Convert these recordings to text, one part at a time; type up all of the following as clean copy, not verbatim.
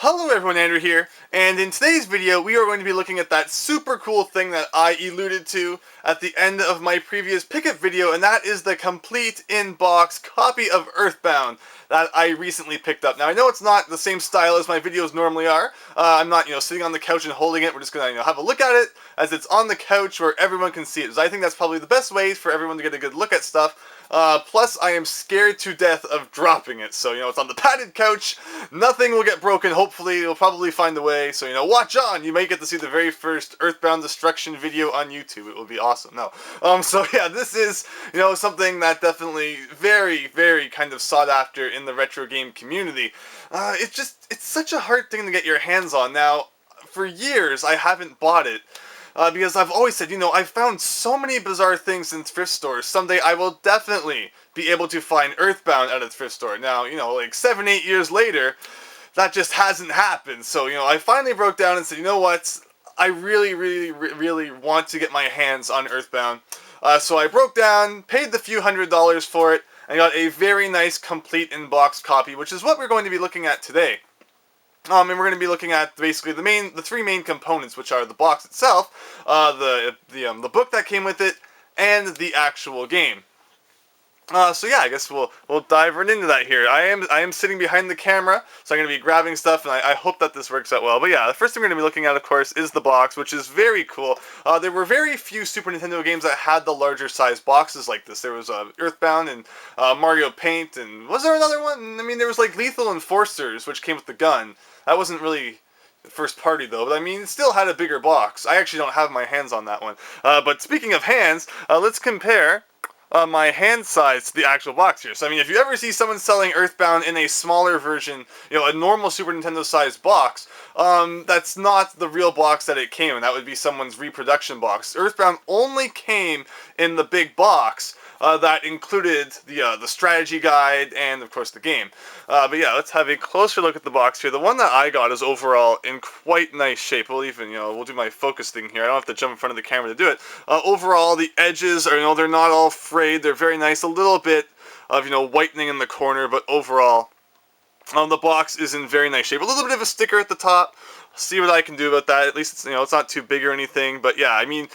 Hello everyone, Andrew here, and in today's video we are going to be looking at that super cool thing that I alluded to at the end of my previous pickup video, and that is the complete in-box copy of EarthBound that I recently picked up. Now I know it's not the same style as my videos normally are. I'm not, sitting on the couch and holding it. We're just gonna, have a look at it as it's on the couch where everyone can see it. So I think that's probably the best way for everyone to get a good look at stuff. Plus, I am scared to death of dropping it. So, it's on the padded couch. Nothing will get broken. Hopefully, it'll probably find a way. So, watch on. You might get to see the very first EarthBound destruction video on YouTube. It will be awesome. No. So yeah, this is, something that definitely very, very kind of sought after in the retro game community. It's such a hard thing to get your hands on. Now, for years, I haven't bought it. Because I've always said, I've found so many bizarre things in thrift stores. Someday I will definitely be able to find EarthBound at a thrift store. Now, like 7-8 years later, that just hasn't happened. So, I finally broke down and said, you know what? I really, really, really want to get my hands on EarthBound. So I broke down, paid the few $100s for it, and got a very nice complete in-box copy, which is what we're going to be looking at today. And we're going to be looking at basically the three main components, which are the box itself, the book that came with it, and the actual game. So yeah, I guess we'll dive right into that here. I am sitting behind the camera, so I'm going to be grabbing stuff, and I hope that this works out well. But yeah, the first thing we're going to be looking at, of course, is the box, which is very cool. There were very few Super Nintendo games that had the larger size boxes like this. There was EarthBound and Mario Paint, and was there another one? I mean, there was like Lethal Enforcers, which came with the gun. That wasn't really first party though, but I mean, it still had a bigger box. I actually don't have my hands on that one. But speaking of hands, let's compare my hand size to the actual box here. So I mean, if you ever see someone selling EarthBound in a smaller version, a normal Super Nintendo sized box, that's not the real box that it came in. That would be someone's reproduction box. EarthBound only came in the big box. That included the strategy guide and, of course, the game. But yeah, let's have a closer look at the box here. The one that I got is overall in quite nice shape. We'll even, we'll do my focus thing here. I don't have to jump in front of the camera to do it. Overall, the edges are, they're not all frayed. They're very nice. A little bit of, whitening in the corner, but overall, the box is in very nice shape. A little bit of a sticker at the top. See what I can do about that. At least it's, it's not too big or anything. But yeah, I mean,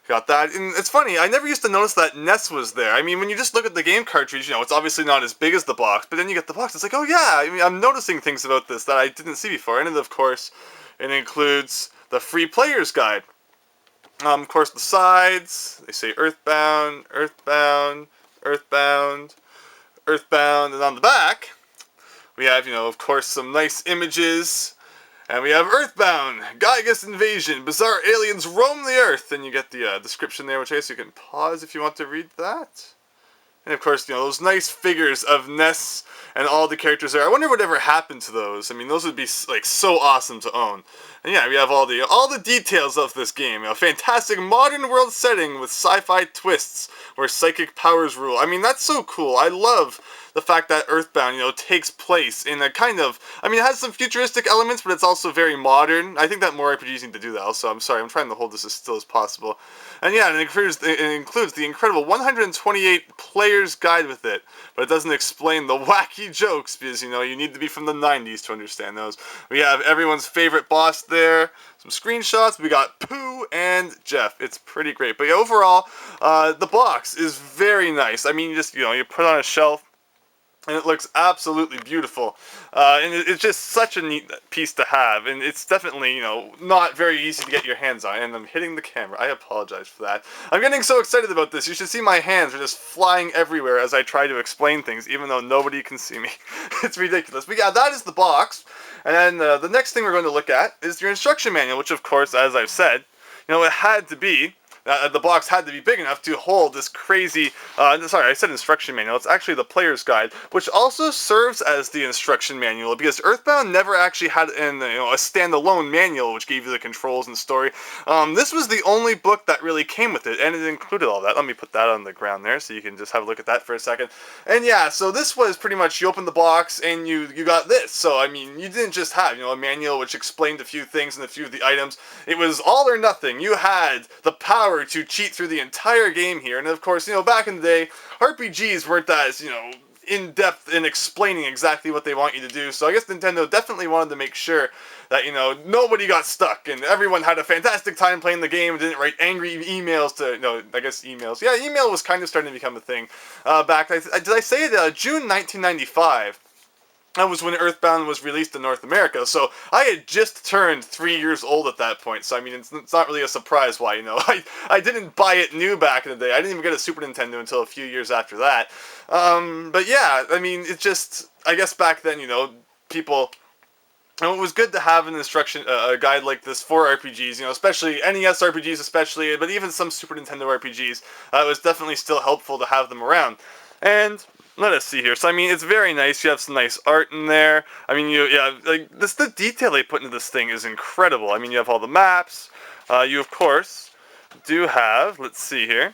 got that. And it's funny, I never used to notice that Ness was there. I mean, when you just look at the game cartridge, it's obviously not as big as the box, but then you get the box, it's like, oh yeah, I mean, I'm noticing things about this that I didn't see before. And of course, it includes the free player's guide. Of course, the sides, they say EarthBound, EarthBound, EarthBound, EarthBound, and on the back, we have, of course, some nice images. And we have EarthBound, Gygus Invasion, Bizarre Aliens Roam the Earth. And you get the description there, which I guess you can pause if you want to read that. And of course, those nice figures of Ness and all the characters there. I wonder whatever happened to those. I mean, those would be like so awesome to own. And yeah, we have all the details of this game. A fantastic modern world setting with sci-fi twists where psychic powers rule. I mean, that's so cool. I love the fact that EarthBound, takes place in a kind of, I mean, it has some futuristic elements, but it's also very modern. I think that more RPGs need to do that also. I'm sorry, I'm trying to hold this as still as possible. And yeah, it includes the incredible 128 players guide with it, but it doesn't explain the wacky jokes because, you need to be from the 90s to understand those. We have everyone's favorite boss there, some screenshots, we got Pooh and Jeff. It's pretty great. But yeah, overall, the box is very nice. I mean, you just, you put it on a shelf, and it looks absolutely beautiful. And it's just such a neat piece to have. And it's definitely, not very easy to get your hands on. And I'm hitting the camera. I apologize for that. I'm getting so excited about this. You should see my hands are just flying everywhere as I try to explain things, even though nobody can see me. It's ridiculous. But yeah, that is the box. And then the next thing we're going to look at is your instruction manual, which of course, as I've said, it had to be, the box had to be big enough to hold this crazy, sorry, I said instruction manual, it's actually the player's guide, which also serves as the instruction manual, because EarthBound never actually had a standalone manual which gave you the controls and the story. This was the only book that really came with it, and it included all that. Let me put that on the ground there, so you can just have a look at that for a second. And yeah, so this was pretty much, you open the box, and you got this. So, I mean, you didn't just have, a manual which explained a few things and a few of the items. It was all or nothing. You had the power to cheat through the entire game here. And of course, back in the day, RPGs weren't as, in-depth in explaining exactly what they want you to do. So I guess Nintendo definitely wanted to make sure that, you know, nobody got stuck and everyone had a fantastic time playing the game and didn't write angry emails to, you know, I guess emails. Yeah, email was kind of starting to become a thing back, did I say it? June 1995. That was when EarthBound was released in North America, so I had just turned 3 years old at that point, so I mean, it's not really a surprise why, you know, I didn't buy it new back in the day. I didn't even get a Super Nintendo until a few years after that. But yeah, I mean, it just, I guess back then, you know, people, and it was good to have an instruction, a guide like this for RPGs, you know, especially NES RPGs especially, but even some Super Nintendo RPGs, it was definitely still helpful to have them around. And let us see here. So I mean, it's very nice. You have some nice art in there. I mean, like the detail they put into this thing is incredible. I mean, you have all the maps. You of course do have. Let's see here.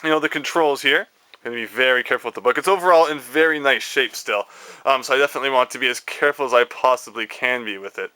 You know, the controls here. Going to be very careful with the book. It's overall in very nice shape still. So I definitely want to be as careful as I possibly can be with it.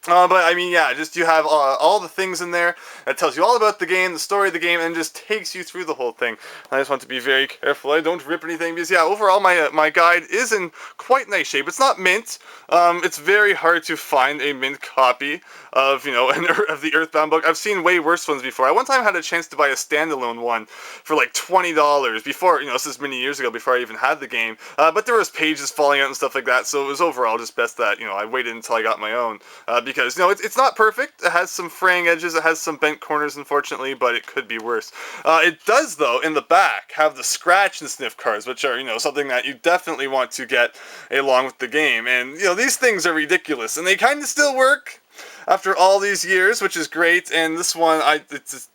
But I mean, yeah, just you have all the things in there that tells you all about the game, the story of the game, and just takes you through the whole thing. I just want to be very careful I don't rip anything, because yeah, overall my guide is in quite nice shape. It's not mint. It's very hard to find a mint copy of, you know, of the EarthBound book. I've seen way worse ones before. I one time had a chance to buy a standalone one for like $20 before, you know, this is many years ago, before I even had the game. But there was pages falling out and stuff like that, so it was overall just best that, you know, I waited until I got my own, because, you know, it's not perfect. It has some fraying edges, it has some bent corners, unfortunately, but it could be worse. It does, though, in the back, have the scratch and sniff cards, which are, you know, something that you definitely want to get along with the game. And, you know, these things are ridiculous, and they kind of still work after all these years, which is great. And this one, it's just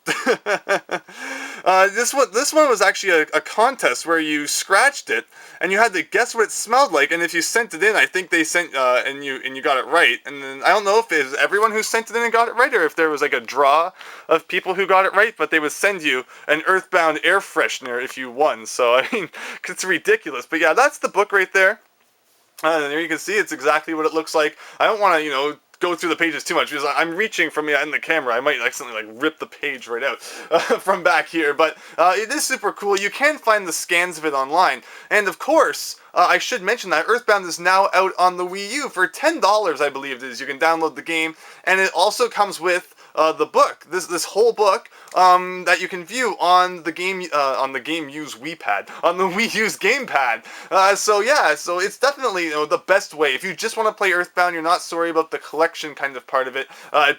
this one was actually a contest where you scratched it and you had to guess what it smelled like. And if you sent it in, I think they sent and you got it right. And then I don't know if it was everyone who sent it in and got it right, or if there was like a draw of people who got it right. But they would send you an EarthBound air freshener if you won. So I mean, it's ridiculous. But yeah, that's the book right there. And there you can see it's exactly what it looks like. I don't want to, you know, go through the pages too much because I'm reaching from in the camera. I might accidentally like rip the page right out from back here, but it is super cool. You can find the scans of it online, and of course I should mention that EarthBound is now out on the Wii U for $10, I believe it is. You can download the game, and it also comes with the book, this whole book, that you can view on the Game U's Wii Pad, on the Wii U's gamepad. So yeah, so it's definitely, you know, the best way. If you just want to play EarthBound, you're not sorry about the collection kind of part of it,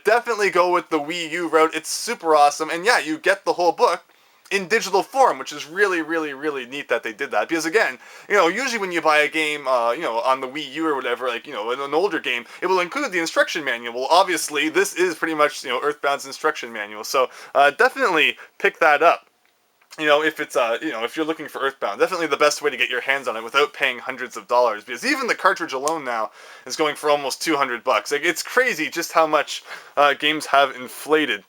definitely go with the Wii U route. It's super awesome, and yeah, you get the whole book in digital form, which is really, really, really neat that they did that. Because again, you know, usually when you buy a game, you know, on the Wii U or whatever, like, you know, an older game, it will include the instruction manual. Well, obviously, this is pretty much, you know, EarthBound's instruction manual. So definitely pick that up. You know, if it's, you know, if you're looking for EarthBound, definitely the best way to get your hands on it without paying hundreds of dollars, because even the cartridge alone now is going for almost $200. Like, it's crazy just how much games have inflated.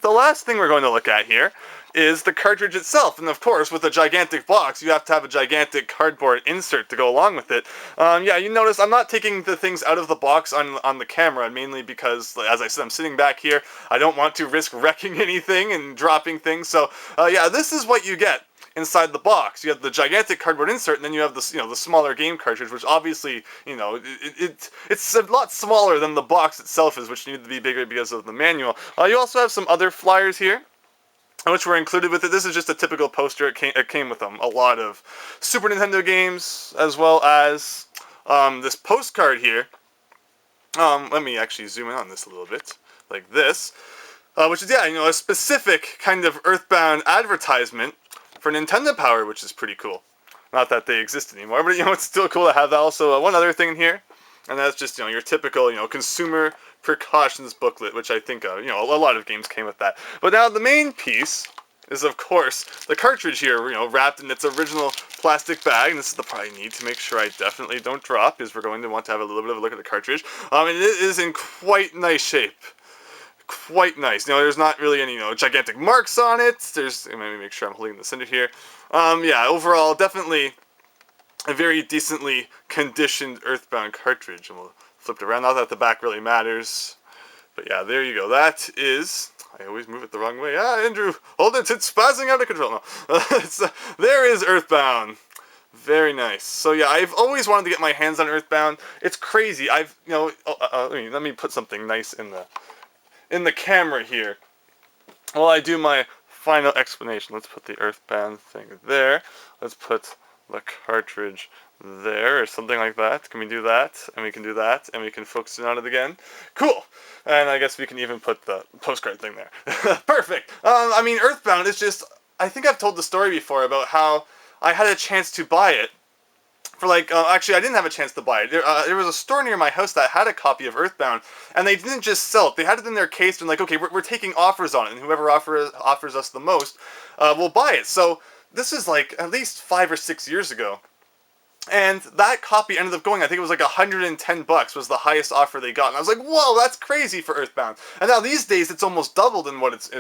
The last thing we're going to look at here is the cartridge itself, and of course, with a gigantic box, you have to have a gigantic cardboard insert to go along with it. Yeah, you notice I'm not taking the things out of the box on the camera, mainly because, as I said, I'm sitting back here. I don't want to risk wrecking anything and dropping things, so yeah, this is what you get inside the box. You have the gigantic cardboard insert, and then you have the, you know, the smaller game cartridge, which obviously, you know, it's a lot smaller than the box itself is, which needed to be bigger because of the manual. You also have some other flyers here, which were included with it. This is just a typical poster. It came with a lot of Super Nintendo games, as well as this postcard here. Let me actually zoom in on this a little bit, like this, which is, yeah, you know, a specific kind of EarthBound advertisement for Nintendo Power, which is pretty cool. Not that they exist anymore, but, you know, it's still cool to have that. Also, one other thing here, and that's just, you know, your typical, you know, consumer precautions booklet, which I think, you know, a lot of games came with that. But now the main piece is, of course, the cartridge here, you know, wrapped in its original plastic bag. And this is the part I need to make sure I definitely don't drop, because we're going to want to have a little bit of a look at the cartridge. And it is in quite nice shape. Quite nice. You know, there's not really any, you know, gigantic marks on it. There's, let me make sure I'm holding the center here. Yeah, overall, definitely a very decently conditioned EarthBound cartridge. And we'll flip it around. Not that the back really matters. But yeah, there you go. That is... I always move it the wrong way. Ah, Andrew, hold it. It's spazzing out of control. No. There is EarthBound. Very nice. So yeah, I've always wanted to get my hands on EarthBound. It's crazy. Let me put something nice in the camera here. While I do my final explanation, let's put the EarthBound thing there. Let's put the cartridge there, or something like that. Can we do that? And we can do that, and we can focus in on it again. Cool! And I guess we can even put the postcard thing there. Perfect! I mean, EarthBound is just... I think I've told the story before about how I had a chance to buy it. For actually, I didn't have a chance to buy it. There was a store near my house that had a copy of EarthBound, and they didn't just sell it. They had it in their case, and okay, we're taking offers on it, and whoever offers us the most, will buy it. So this is at least 5 or 6 years ago. And that copy ended up going, I think it was $110 was the highest offer they got. And I was like, whoa, that's crazy for EarthBound. And now these days, it's almost doubled in what it's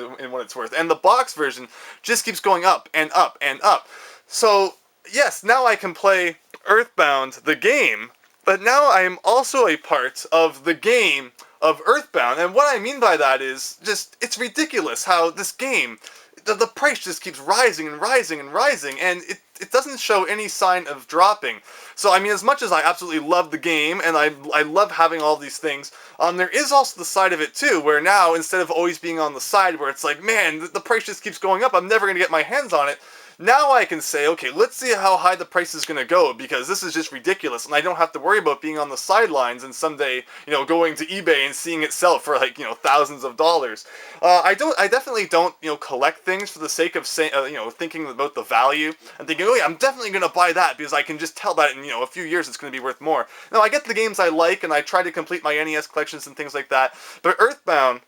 worth. And the box version just keeps going up and up and up. So, yes, now I can play EarthBound, the game, but now I am also a part of the game of EarthBound. And what I mean by that is just, it's ridiculous how this game, the price just keeps rising and rising and rising, and it doesn't show any sign of dropping. So, I mean, as much as I absolutely love the game, and I love having all these things, there is also the side of it, too, where now, instead of always being on the side where it's like, man, the price just keeps going up, I'm never going to get my hands on it, now I can say, okay, let's see how high the price is going to go, because this is just ridiculous, and I don't have to worry about being on the sidelines and someday, going to eBay and seeing it sell for, thousands of dollars. I definitely don't, collect things for the sake of saying, thinking about the value, and thinking, oh yeah, I'm definitely going to buy that, because I can just tell that in, a few years it's going to be worth more. No, I get the games I like, and I try to complete my NES collections and things like that, but EarthBound,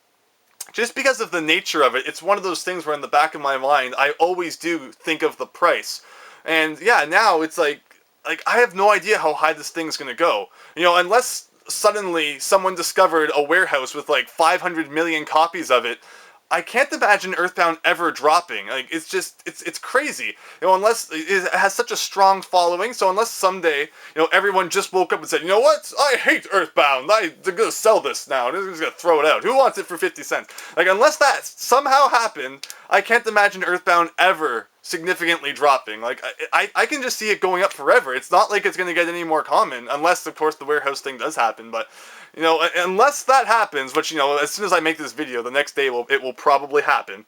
just because of the nature of it, it's one of those things where in the back of my mind, I always do think of the price. And yeah, now it's like I have no idea how high this thing's gonna go. Unless suddenly someone discovered a warehouse with 500 million copies of it, I can't imagine EarthBound ever dropping. It's crazy. Unless it has such a strong following, so unless someday, everyone just woke up and said, you know what? I hate EarthBound. They're gonna sell this now. They're just gonna throw it out. Who wants it for 50 cents? Unless that somehow happened, I can't imagine EarthBound ever significantly dropping. I can just see it going up forever. It's not like it's gonna get any more common, unless, of course, the warehouse thing does happen, but... unless that happens, which, as soon as I make this video, the next day it will probably happen.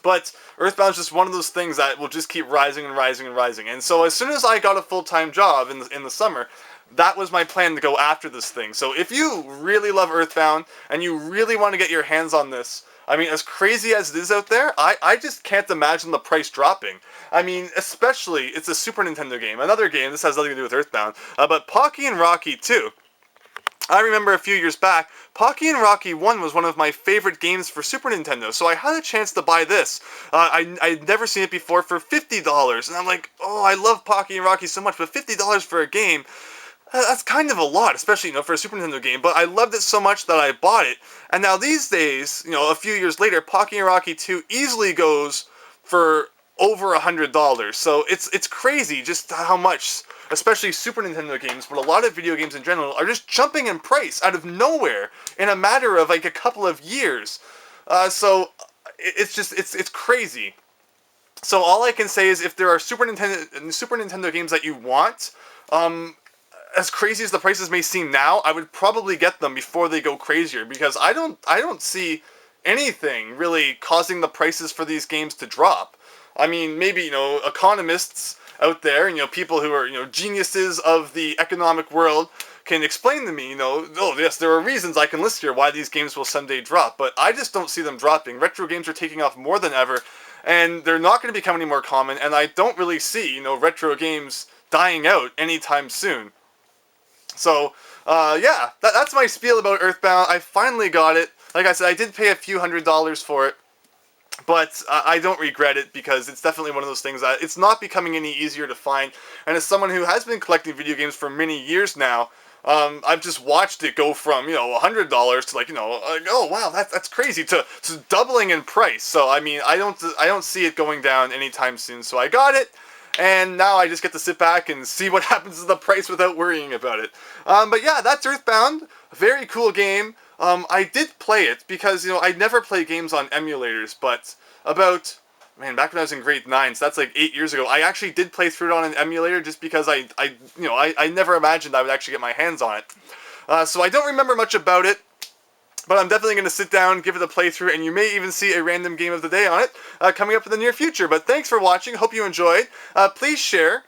But EarthBound's just one of those things that will just keep rising and rising and rising. And so as soon as I got a full-time job in the summer, that was my plan to go after this thing. So if you really love EarthBound and you really want to get your hands on this, I mean, as crazy as it is out there, I just can't imagine the price dropping. I mean, especially, it's a Super Nintendo game. Another game, this has nothing to do with EarthBound, but Pocky and Rocky 2. I remember a few years back, Pocky and Rocky 1 was one of my favorite games for Super Nintendo, so I had a chance to buy this. I'd never seen it before for $50, and I'm like, oh, I love Pocky and Rocky so much, but $50 for a game, that's kind of a lot, especially, for a Super Nintendo game, but I loved it so much that I bought it, and now these days, a few years later, Pocky and Rocky 2 easily goes for over $100, so it's crazy just how much... especially Super Nintendo games, but a lot of video games in general, are just jumping in price out of nowhere in a matter of a couple of years. So it's crazy. So all I can say is if there are Super Nintendo games that you want, as crazy as the prices may seem now, I would probably get them before they go crazier, because I don't see anything really causing the prices for these games to drop. I mean, maybe, economists out there, people who are, geniuses of the economic world can explain to me, oh yes, there are reasons I can list here why these games will someday drop, but I just don't see them dropping. Retro games are taking off more than ever, and they're not going to become any more common, and I don't really see, retro games dying out anytime soon. So, yeah, that's my spiel about EarthBound. I finally got it. Like I said, I did pay a few $100s for it. But I don't regret it, because it's definitely one of those things that it's not becoming any easier to find. And as someone who has been collecting video games for many years now, I've just watched it go from, $100 to oh wow, that's crazy, to doubling in price. So I mean, I don't see it going down anytime soon. So I got it, and now I just get to sit back and see what happens to the price without worrying about it. But yeah, that's EarthBound. A very cool game. I did play it because, I never play games on emulators, but about man, back when I was in grade 9, so that's like 8 years ago, I actually did play through it on an emulator just because I never imagined I would actually get my hands on it. So I don't remember much about it, but I'm definitely going to sit down, give it a playthrough, and you may even see a random game of the day on it coming up in the near future. But thanks for watching. Hope you enjoyed. Please share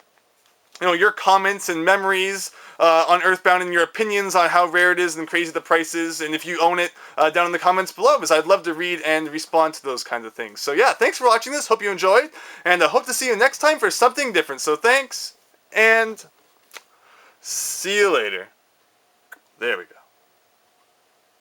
your comments and memories on EarthBound and your opinions on how rare it is and crazy the price is, and if you own it, down in the comments below, because I'd love to read and respond to those kinds of things. So yeah, thanks for watching this. Hope you enjoyed, and I hope to see you next time for something different. So thanks, and see you later. There we go.